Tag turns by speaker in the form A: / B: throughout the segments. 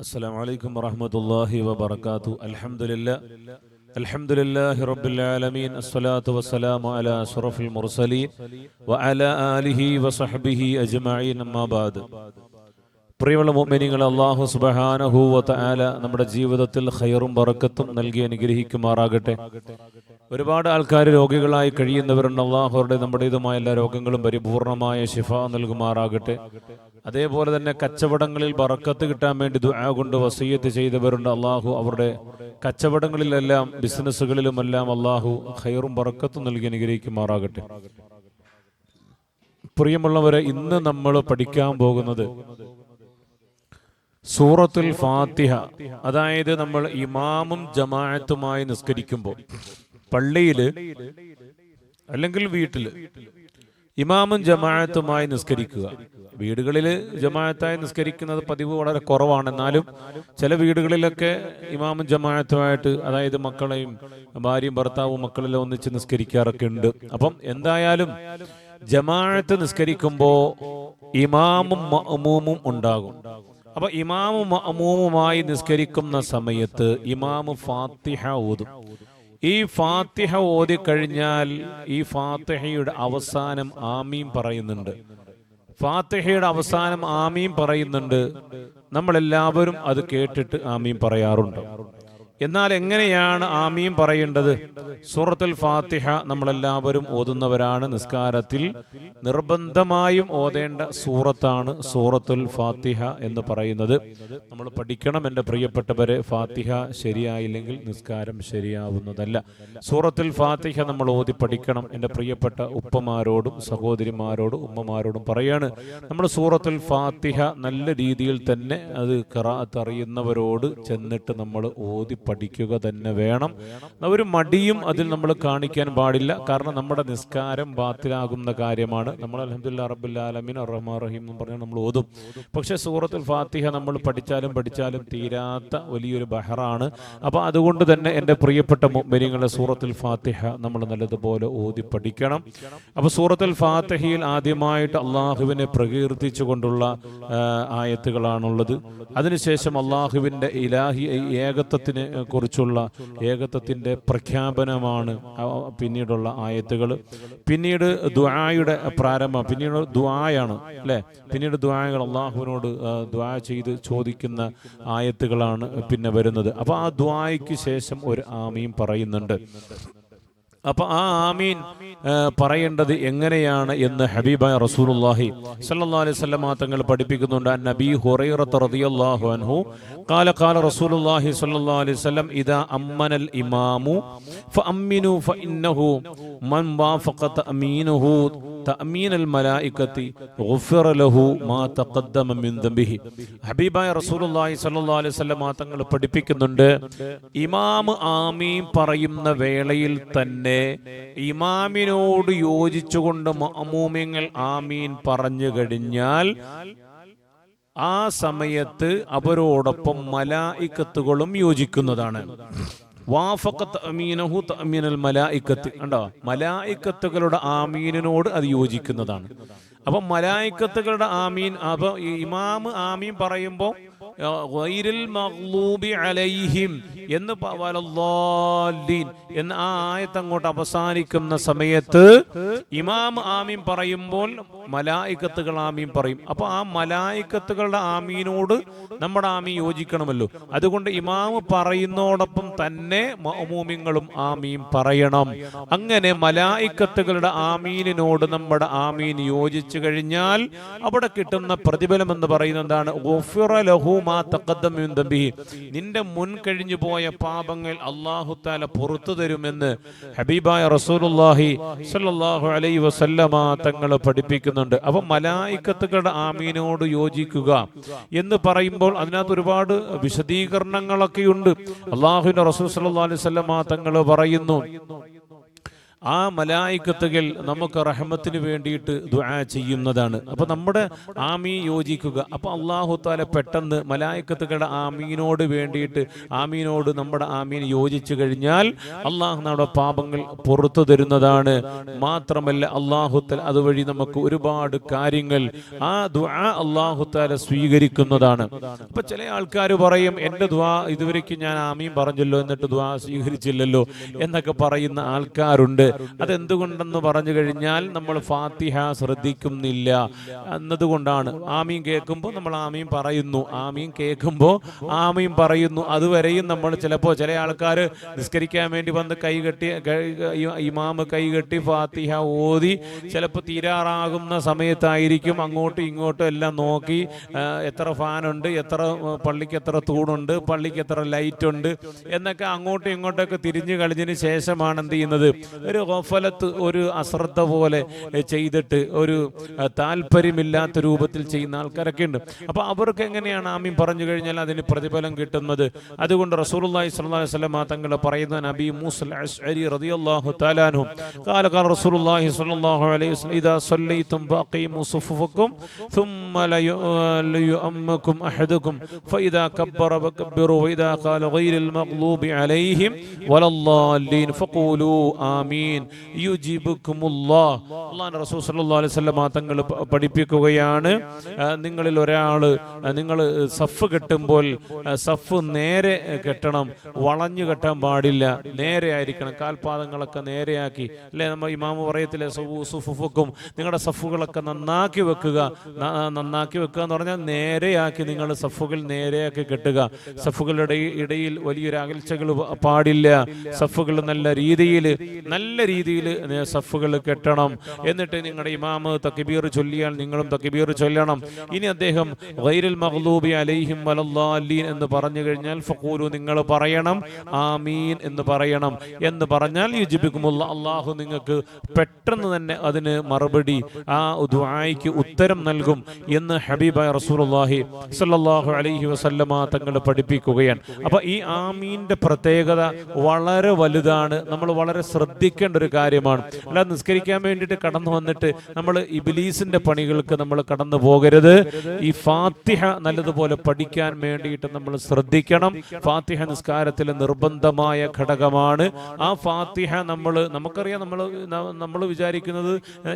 A: السلام عليكم ورحمة الله وبركاته. الحمد لله رب العالمين. الصلاة والسلام على أشرف المرسلين وعلى آله وصحبه أجمعين. أما بعد. പ്രിയമുള്ള മുഅ്മിനീങ്ങളെ, അല്ലാഹു സുബ്ഹാനഹു വ തആല നമ്മുടെ ജീവിതത്തിൽ ഖൈറും ബറക്കത്തും നൽകി അനുഗ്രഹിക്കുമാറാകട്ടെ. ഒരുപാട് ആൾക്കാർ രോഗികളായി കഴിയുന്നവരുണ്ട്. അല്ലാഹുവരുടെ നമ്മുടേതുമായ എല്ലാ രോഗങ്ങളും പരിപൂർണമായ ശിഫ നൽകുമാറാകട്ടെ. അതേപോലെ തന്നെ കച്ചവടങ്ങളിൽ ബറക്കത്ത് കിട്ടാൻ വേണ്ടി ദുആ കൊണ്ട് വസിയ്യത്ത് ചെയ്തവരുണ്ട്. അല്ലാഹു അവരുടെ കച്ചവടങ്ങളിലെല്ലാം ബിസിനസ്സുകളിലുമെല്ലാം അല്ലാഹു ഖൈറും ബറക്കത്തും നൽകി അനുഗ്രഹിക്കുമാറാകട്ടെ. പ്രിയമുള്ളവരെ, ഇന്ന് നമ്മൾ പഠിക്കാൻ പോകുന്നത് സൂറത്തുൽ ഫാത്തിഹ. അതായത് നമ്മൾ ഇമാമും ജമാഅത്തുമായി നിസ്കരിക്കുമ്പോൾ പള്ളിയിൽ അല്ലെങ്കിൽ വീട്ടിൽ ഇമാമും ജമാഅത്തുമായി നിസ്കരിക്കുക. വീടുകളിൽ ജമാഅത്തായി നിസ്കരിക്കുന്നത് പതിവ് വളരെ കുറവാണ്. എന്നാലും ചില വീടുകളിലൊക്കെ ഇമാമും ജമാഅത്തുമായിട്ട്, അതായത് മക്കളെയും ഭാര്യയും ഭർത്താവും മക്കളെല്ലാം ഒന്നിച്ച് നിസ്കരിക്കാറൊക്കെ ഉണ്ട്. അപ്പം എന്തായാലും ജമാഅത്ത് നിസ്കരിക്കുമ്പോൾ ഇമാമും മഅ്മൂമും ഉണ്ടാകും. അപ്പൊ ഇമാമും മഅ്മൂമുമായി നിസ്കരിക്കുന്ന സമയത്ത് ഇമാമു ഫാത്തിഹ ഓതും. ഈ ഫാത്തിഹ ഓതിക്കഴിഞ്ഞാൽ ഈ ഫാത്തിഹയുടെ അവസാനം ആമീൻ പറയുന്നുണ്ട്. ഫാത്തിഹയുടെ അവസാനം ആമീൻ പറയുന്നുണ്ട്. നമ്മളെല്ലാവരും അത് കേട്ടിട്ട് ആമീൻ പറയാറുണ്ട്. എന്നാൽ എങ്ങനെയാണ് ആമീൻ പറയേണ്ടത്? സൂറത്തുൽ ഫാത്തിഹ നമ്മളെല്ലാവരും ഓതുന്നവരാണ്. നിസ്കാരത്തിൽ നിർബന്ധമായും ഓതേണ്ട സൂറത്താണ് സൂറത്തുൽ ഫാത്തിഹ എന്ന് പറയുന്നത്. നമ്മൾ പഠിക്കണം എൻ്റെ പ്രിയപ്പെട്ടവരെ. ഫാത്തിഹ ശരിയായില്ലെങ്കിൽ നിസ്കാരം ശരിയാവുന്നതല്ല. സൂറത്തുൽ ഫാത്തിഹ നമ്മൾ ഓതി പഠിക്കണം. എൻ്റെ പ്രിയപ്പെട്ട ഉപ്പമാരോടും സഹോദരിമാരോടും ഉമ്മമാരോടും പറയാണ്, നമ്മൾ സൂറത്തുൽ ഫാത്തിഹ നല്ല രീതിയിൽ തന്നെ അത് ഖിറാഅത്ത് അറിയുന്നവരോട് ചെന്നിട്ട് നമ്മൾ ഓതി പഠിക്കുക തന്നെ വേണം. ഒരു മടിയും അതിൽ നമ്മൾ കാണിക്കാൻ പാടില്ല. കാരണം നമ്മുടെ നിസ്കാരം ബാത്തിലാകുന്ന കാര്യമാണ്. നമ്മൾ അൽഹംദുലില്ലാഹി റബ്ബിൽ ആലമീൻ അർറഹ്മാൻ റഹീം എന്ന് പറഞ്ഞാൽ നമ്മൾ ഓതും. പക്ഷെ സൂറത്തുൽ ഫാത്തിഹ നമ്മൾ പഠിച്ചാലും തീരാത്ത വലിയൊരു ബഹറാണ്. അപ്പോൾ അതുകൊണ്ട് തന്നെ എൻ്റെ പ്രിയപ്പെട്ട മുഅ്മിനീങ്ങളെ, സൂറത്തുൽ ഫാത്തിഹ നമ്മൾ നല്ലതുപോലെ ഓതി പഠിക്കണം. അപ്പോൾ സൂറത്തുൽ ഫാത്തിഹയിൽ ആദ്യമായിട്ട് അള്ളാഹുവിനെ പ്രകീർത്തിച്ചുകൊണ്ടുള്ള ആയത്തുകളാണുള്ളത്. അതിനുശേഷം അള്ളാഹുവിൻ്റെ ഇലാഹി ഏകത്വത്തിനെ കുറിച്ചുള്ള ഏകത്വത്തിൻ്റെ പ്രഖ്യാപനമാണ് പിന്നീടുള്ള ആയത്തുകൾ. പിന്നീട് ദുആയുടെ പ്രാരംഭം, പിന്നീട് ദുആയാണ് അല്ലേ. പിന്നീട് ദുആകൾ അള്ളാഹുവിനോട് ദുആ ചെയ്ത് ചോദിക്കുന്ന ആയത്തുകളാണ് പിന്നെ വരുന്നത്. അപ്പോൾ ആ ദുആയ്ക്ക് ശേഷം ഒരു ആമീൻ പറയുന്നുണ്ട്. അപ്പൊ ആ ആമീൻ പറയേണ്ടത് എങ്ങനെയാണ് എന്ന് ഹബീബായ റസൂലുള്ളാഹി സ്വല്ലല്ലാഹു അലൈഹി വസല്ലം തങ്ങൾ പഠിപ്പിക്കുന്നുണ്ട്. നബി ഹുറൈറ റളിയല്ലാഹു അൻഹു ഖാല റസൂലുള്ളാഹി സ്വല്ലല്ലാഹു അലൈഹി വസല്ലം ഇദാ അമ്മനൽ ഇമാമു ഫഅമ്മിനു ഫഇന്നഹു മൻ വാഫഖ തഅമീനുഹു തഅമീനൽ മലായികത്തി ഗുഫിറ ലഹു മാ തഖദ്ദമ മിൻ ദംബിഹി. ഹബീബായ റസൂലുള്ളാഹി സ്വല്ലല്ലാഹു അലൈഹി വസല്ലം തങ്ങൾ പഠിപ്പിക്കുന്നുണ്ട്, ഇമാം ആമീൻ പറയുന്ന വേളയിൽ തന്നെ ഇമാമിനോട് യോജിച്ചുകൊണ്ട് മഅ്മൂമിങ്ങൾ ആമീൻ പറഞ്ഞു കഴിഞ്ഞാൽ ആ സമയത്ത് അവരോടൊപ്പം മലായികത്തുകളും യോജിക്കുന്നതാണ്. മലായികത്തുകളുടെ ആമീനിനോട് അത് യോജിക്കുന്നതാണ്. അപ്പൊ മലായികത്തുകളുടെ ആമീൻ, അപ്പൊ ഇമാം ആമീൻ പറയുമ്പോൾ ഗൈറിൽ മഗ്ലൂബി അലൈഹിം എന്ന് എന്ന ആ ആയത്ത് അങ്ങോട്ട് അവസാനിക്കുന്ന സമയത്ത് ഇമാം ആമീൻ പറയുമ്പോൾ മലായികത്തുകൾ ആമീൻ പറയും. അപ്പൊ ആ മലായികത്തുകളുടെ ആമീനോട് നമ്മുടെ ആമീൻ യോജിക്കണമല്ലോ. അതുകൊണ്ട് ഇമാം പറയുന്നതോടൊപ്പം തന്നെ മഅ്മൂമിങ്ങളും ആമീൻ പറയണം. അങ്ങനെ മലായികത്തുകളുടെ ആമീനിനോട് നമ്മുടെ ആമീൻ യോജിച്ചു കഴിഞ്ഞാൽ അവിടെ കിട്ടുന്ന പ്രതിഫലം എന്ന് പറയുന്നത് എന്താണ്? ഗുഫിറ ലഹു മാ തഖദ്ദമ മിൻ ദംബിഹി. നിന്റെ മുൻ കഴിഞ്ഞു പോയ പാപങ്ങൾ അല്ലാഹു തആല പുറത്തു തരുമെന്ന് ഹബീബായ റസൂലുള്ളാഹി സ്വല്ലല്ലാഹു അലൈഹി വസല്ലമ തങ്ങൾ പഠിപ്പിക്കുന്നുണ്ട്. അപ്പോൾ മലായികത്തുകളുടെ ആമീനോട് യോജിക്കുക എന്ന് പറയുമ്പോൾ അതിനകത്ത് ഒരുപാട് വിശദീകരണങ്ങളൊക്കെയുണ്ട്. അല്ലാഹുവിന്റെ റസൂൽ സ്വല്ലല്ലാഹു അലൈഹി വസല്ലമ തങ്ങൾ പറയുന്നു, ആ മലായിക്കത്തുകൾ നമുക്ക് റഹ്മത്തിന് വേണ്ടിയിട്ട് ദുആ ചെയ്യുന്നതാണ്. അപ്പൊ നമ്മുടെ ആമീൻ യോജിക്കുക. അപ്പൊ അല്ലാഹു തആല പെട്ടെന്ന് മലായിക്കത്തുകളുടെ ആമീനോട് വേണ്ടിയിട്ട് ആമീനോട് നമ്മുടെ ആമീൻ യോജിച്ചു കഴിഞ്ഞാൽ അള്ളാഹു നമ്മുടെ പാപങ്ങൾ പുറത്തു തരുന്നതാണ്. മാത്രമല്ല അല്ലാഹു തആല അതുവഴി നമുക്ക് ഒരുപാട് കാര്യങ്ങൾ ആ ദുആ അല്ലാഹു തആല സ്വീകരിക്കുന്നതാണ്. അപ്പൊ ചില ആൾക്കാർ പറയും, എന്റെ ദുആ ഇതുവരേക്ക് ഞാൻ ആമീൻ പറഞ്ഞല്ലോ എന്നിട്ട് ദുആ സ്വീകരിച്ചില്ലല്ലോ എന്നൊക്കെ പറയുന്ന ആൾക്കാരുണ്ട്. അതെന്തുകൊണ്ടെന്ന് പറഞ്ഞു കഴിഞ്ഞാൽ നമ്മൾ ഫാത്തിഹ ശ്രദ്ധിക്കുന്നില്ല എന്നതുകൊണ്ടാണ്. ആമീൻ കേൾക്കുമ്പോൾ നമ്മൾ ആമീൻ പറയുന്നു, ആമീൻ കേൾക്കുമ്പോൾ ആമീൻ പറയുന്നു, അതുവരെയും നമ്മൾ ചിലപ്പോൾ ചില ആൾക്കാർ നിസ്കരിക്കാൻ വേണ്ടി വന്ന് കൈകെട്ടി ഇമാമ് കൈകെട്ടി ഫാത്തിഹ ഓതി ചിലപ്പോൾ തീരാറാകുന്ന സമയത്തായിരിക്കും അങ്ങോട്ടും ഇങ്ങോട്ടും എല്ലാം നോക്കി എത്ര ഫാനുണ്ട്, എത്ര പള്ളിക്ക് എത്ര തൂണുണ്ട്, പള്ളിക്ക് എത്ര ലൈറ്റ് ഉണ്ട് എന്നൊക്കെ അങ്ങോട്ടും ഇങ്ങോട്ടൊക്കെ തിരിഞ്ഞു കളിഞ്ഞതിന് ശേഷമാണ് എന്ത് ചെയ്യുന്നത്, ഒരു ഗഫലത്ത്, ഒരു അശ്രദ്ധ പോലെ ചെയ്തിട്ട് ഒരു താല്പര്യമില്ലാത്ത രൂപത്തിൽ ചെയ്യുന്ന ആൾക്കാരൊക്കെ ഉണ്ട്. അപ്പൊ അവർക്ക് എങ്ങനെയാണ് ആമീൻ പറഞ്ഞു കഴിഞ്ഞാൽ അതിന് പ്രതിഫലം കിട്ടുന്നത്? അതുകൊണ്ട് റസൂലുള്ളാഹി സ്വല്ലല്ലാഹു അലൈഹി വസല്ലം തങ്ങൾ പറയുന്ന നബി മൂസൽ അശ്അരി റളിയല്ലാഹു തആല അൻഹു قال قال رسول الله صلى الله عليه وسلم اذا صليتم فاقيموا صفوفكم ثم ليؤمكم احدكم فاذا كبر فكبروا واذا قال غير المغضوب عليهم ولا الضالين فقولوا آمين يجيبكم الله. അല്ലാഹുവിന്റെ റസൂൽ സല്ലല്ലാഹു അലൈഹി വസല്ലം തങ്ങൾ പഠിപ്പിക്കുകയാണ്, നിങ്ങളിൽ ഒരാൾ നിങ്ങൾ സഫ് കെട്ടുമ്പോൾ സഫ് നേരെ കെട്ടണം, വളഞ്ഞു കെട്ടാൻ പാടില്ല, നേരെ ആയിരിക്കണം, കാൽപാദങ്ങളൊക്കെ നേരെയാക്കി. അല്ലെ നമ്മൾ ഇമാമ് പറയത്തില്ലേ, സുഫുഫുക്കും, നിങ്ങളുടെ സഫുകളൊക്കെ നന്നാക്കി വെക്കുക. നന്നാക്കി വെക്കുക എന്ന് പറഞ്ഞാൽ നേരെയാക്കി, നിങ്ങൾ സഫുകൾ നേരെയാക്കി കെട്ടുക. സഫുകളുടെ ഇടയിൽ വലിയൊരു അകൽച്ചകൾ പാടില്ല. സഫുകൾ നല്ല രീതിയിൽ സഫുകൾ കെട്ടണം. എന്നിട്ട് നിങ്ങളുടെ ഇമാമ് തക്ബീർ ചൊല്ലിയാൽ നിങ്ങളും തക്ബീർ ചൊല്ലണം. ഇനി അദ്ദേഹം ഗൈറുൽ മഗ്ലൂബി അലൈഹിം വലദ്ദാലീൻ എന്ന് പറഞ്ഞു കഴിഞ്ഞാൽ ഫഖൂലു, നിങ്ങൾ പറയണം ആമീൻ എന്ന് പറയണം. എന്ന് പറഞ്ഞാൽ യുജിബുകുമുല്ലാഹ്, അല്ലാഹു നിങ്ങൾക്ക് പെട്ടെന്ന് തന്നെ അതിന് മറുപടി, ആ ദുആയ്ക്ക് ഉത്തരം നൽകും എന്ന് ഹബീബായ റസൂലുള്ളാഹി സ്വല്ലല്ലാഹു അലൈഹി വസല്ലമ തങ്ങൾ പഠിപ്പിക്കുകയാണ്. അപ്പൊ ഈ ആമീന്റെ പ്രത്യേകത വളരെ വലുതാണ്. നമ്മൾ വളരെ ശ്രദ്ധിക്കേണ്ട ഒരു കാര്യമാണ്. അല്ലാതെ നിസ്കരിക്കാൻ വേണ്ടിയിട്ട് കടന്നു വന്നിട്ട് നമ്മൾ ഇബ്ലീസിന്റെ പണികൾക്ക് നമ്മൾ കടന്നു പോകരുത്. ഈ ഫാത്തിഹ നല്ലതുപോലെ പഠിക്കാൻ വേണ്ടിയിട്ട് നമ്മൾ ശ്രദ്ധിക്കണം. ഫാത്തിഹ നിസ്കാരത്തിലെ നിർബന്ധമായ ഘടകമാണ്. ആ ഫാത്തിഹ നമുക്കറിയാം, നമ്മൾ വിചാരിക്കുന്നത്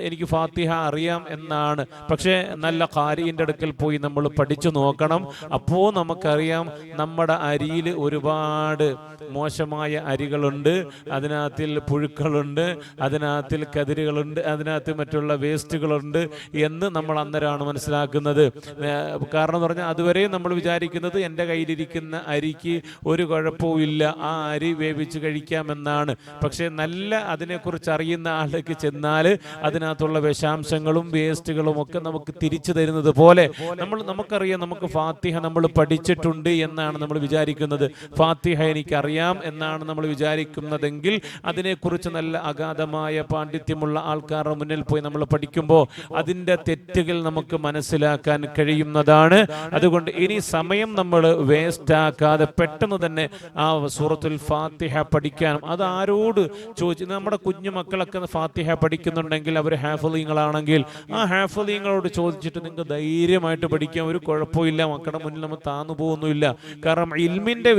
A: എനിക്ക് ഫാത്തിഹ അറിയാം എന്നാണ്. പക്ഷേ നല്ല ഖാരിന്റെ അടുക്കൽ പോയി നമ്മൾ പഠിച്ചു നോക്കണം. അപ്പോൾ നമുക്കറിയാം നമ്മുടെ അരിയിൽ ഒരുപാട് മോശമായ അരികളുണ്ട്, അതിനകത്തിൽ പുഴുക്കളുണ്ട്, അതിനകത്തിൽ കതിരുകളുണ്ട്, അതിനകത്ത് മറ്റുള്ള വേസ്റ്റുകളുണ്ട് എന്ന് നമ്മൾ അന്നേരമാണ് മനസ്സിലാക്കുന്നത്. കാരണം എന്ന് പറഞ്ഞാൽ അതുവരെ നമ്മൾ വിചാരിക്കുന്നത് എൻ്റെ കയ്യിലിരിക്കുന്ന അരിക്ക് ഒരു കുഴപ്പവും ഇല്ല, ആ അരി വേവിച്ച് കഴിക്കാമെന്നാണ്. പക്ഷേ നല്ല അതിനെക്കുറിച്ച് അറിയുന്ന ആൾക്ക് ചെന്നാൽ അതിനകത്തുള്ള വിഷാംശങ്ങളും വേസ്റ്റുകളും ഒക്കെ നമുക്ക് തിരിച്ചു തരുന്നത് പോലെ നമുക്കറിയാം, നമുക്ക് ഫാത്തിഹ നമ്മൾ പഠിച്ചിട്ടുണ്ട് എന്നാണ് നമ്മൾ വിചാരിക്കുന്നത്. ഫാത്തിഹ എനിക്കറിയാം എന്നാണ് നമ്മൾ വിചാരിക്കുന്നതെങ്കിൽ അതിനെക്കുറിച്ച് നല്ല അഗാധമായ പാണ്ഡിത്യമുള്ള ആൾക്കാരുടെ മുന്നിൽ പോയി നമ്മൾ പഠിക്കുമ്പോൾ അതിൻ്റെ തെറ്റുകൾ നമുക്ക് മനസ്സിലാക്കാൻ കഴിയുന്നതാണ്. അതുകൊണ്ട് ഇനി സമയം നമ്മൾ വേസ്റ്റ് ആക്കാതെ പെട്ടെന്ന് തന്നെ ആ സൂറത്തുൽ ഫാത്തിഹ പഠിക്കാനും, അത് ആരോട് ചോദിച്ചു, നമ്മുടെ കുഞ്ഞു മക്കളൊക്കെ ഫാത്തിഹ പഠിക്കുന്നുണ്ടെങ്കിൽ അവർ ഹാഫിളീങ്ങളാണെങ്കിൽ ആ ഹാഫിളീങ്ങളോട് ചോദിച്ചിട്ട് നിങ്ങൾക്ക് ധൈര്യമായിട്ട് പഠിക്കാൻ ഒരു കുഴപ്പമില്ല. മക്കളുടെ മുന്നിൽ നമ്മൾ താന്നു പോകുന്നില്ല. കാരണം ഇൽമിന്റെ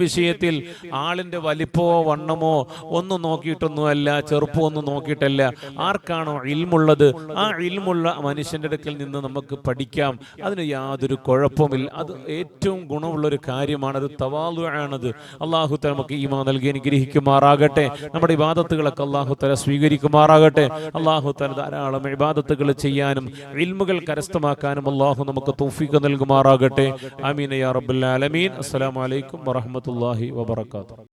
A: വിഷയത്തിൽ ആളിന്റെ വലിപ്പമോ വണ്ണമോ ഒന്നും നോക്കിയിട്ടൊന്നുമല്ല, ചെറുപ്പമൊന്നും നോക്കിയിട്ടല്ല. ആർക്കാണോ ഇൽമുള്ളത് ആ ഇൽമുള്ള മനുഷ്യന്റെ അടുക്കൽ നിന്ന് നമുക്ക് പഠിക്കാം. അതിന് യാതൊരു കുഴപ്പമില്ല. അത് ഏറ്റവും ഗുണമുള്ളൊരു കാര്യമാണ്. അത് തവാളുആണത്. അല്ലാഹു തആല നമുക്ക് ഈമാൻ നൽകി അനുഗ്രഹിക്കുമാറാകട്ടെ. നമ്മുടെ ഇബാദത്തുകളൊക്കെ അല്ലാഹു തആല സ്വീകരിക്കുമാറാകട്ടെ. അല്ലാഹു തആല ധാരാളം ഇബാദത്തുകൾ ചെയ്യാനും ഇൽമുകൾ കരസ്ഥമാക്കാനും അല്ലാഹു നമുക്ക് തൗഫീഖ് നൽകുമാറാകട്ടെ. ആമീൻ യാ റബ്ബൽ ആലമീൻ. അസ്സലാമു അലൈക്കും വറഹ്മത്തുള്ളാഹി വബറകാതുഹു.